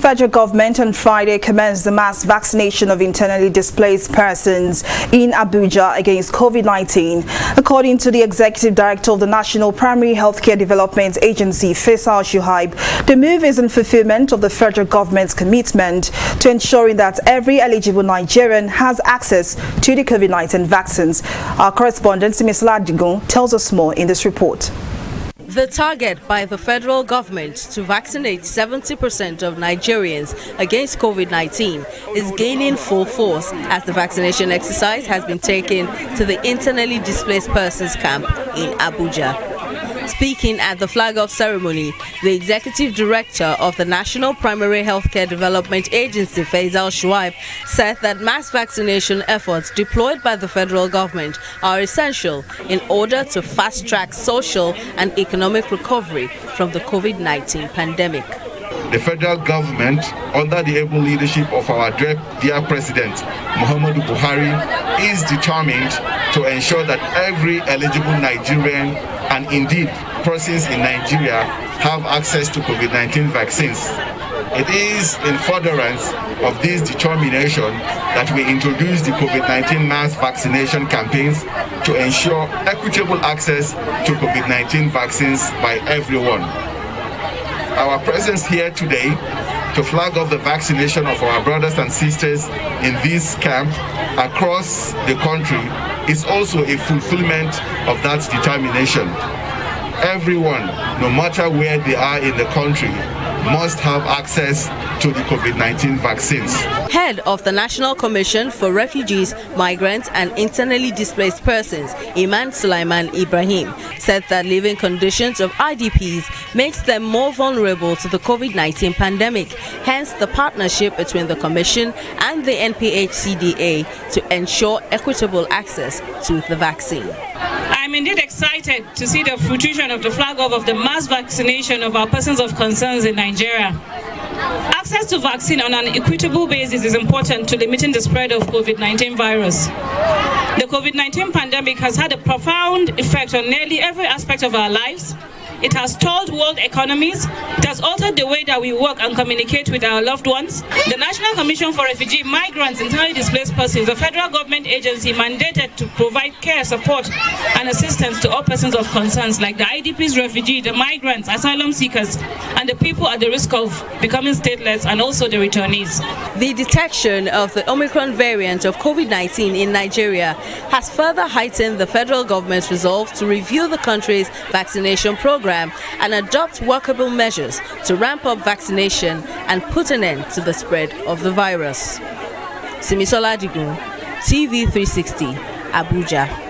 federal government on Friday commenced the mass vaccination of internally displaced persons in Abuja against COVID-19. According to the Executive Director of the National Primary Healthcare Development Agency, Faisal Shuaib, the move is in fulfillment of the federal government's commitment to ensuring that every eligible Nigerian has access to the COVID-19 vaccines. Our correspondent, Simisola Adigun, tells us more in this report. The target by the federal government to vaccinate 70% of Nigerians against COVID-19 is gaining full force as the vaccination exercise has been taken to the internally displaced persons camp in Abuja. Speaking at the flag-off ceremony, the Executive Director of the National Primary Healthcare Development Agency, Faisal Shuaib, said that mass vaccination efforts deployed by the federal government are essential in order to fast-track social and economic recovery from the COVID-19 pandemic. The federal government, under the able leadership of our dear President, Muhammadu Buhari, is determined to ensure that every eligible Nigerian and indeed persons in Nigeria have access to COVID-19 vaccines. It is in furtherance of this determination that we introduce the COVID-19 mass vaccination campaigns to ensure equitable access to COVID-19 vaccines by everyone. Our presence here today to flag off the vaccination of our brothers and sisters in this camp across the country is also a fulfillment of that determination. Everyone, no matter where they are in the country, must have access to the COVID-19 vaccines. Head of the National Commission for Refugees, Migrants and Internally Displaced Persons, Iman Sulaiman Ibrahim, said that living conditions of IDPs makes them more vulnerable to the COVID-19 pandemic. Hence, the partnership between the Commission and the NPHCDA to ensure equitable access to the vaccine. I'm indeed excited to see the fruition of the flag-off of the mass vaccination of our persons of concerns in Nigeria. Access to vaccine on an equitable basis is important to limiting the spread of COVID-19 virus. The COVID-19 pandemic has had a profound effect on nearly every aspect of our lives. It has stalled world economies. It has altered the way that we work and communicate with our loved ones. The National Commission for Refugees, Migrants, Internally Displaced Persons, a federal government agency mandated to provide care, support, and assistance to all persons of concerns like the IDPs, refugees, the migrants, asylum seekers, and the people at the risk of becoming stateless, and also the returnees. The detection of the Omicron variant of COVID-19 in Nigeria has further heightened the federal government's resolve to review the country's vaccination program and adopt workable measures to ramp up vaccination and put an end to the spread of the virus. Simisola Adigun, TV 360, Abuja.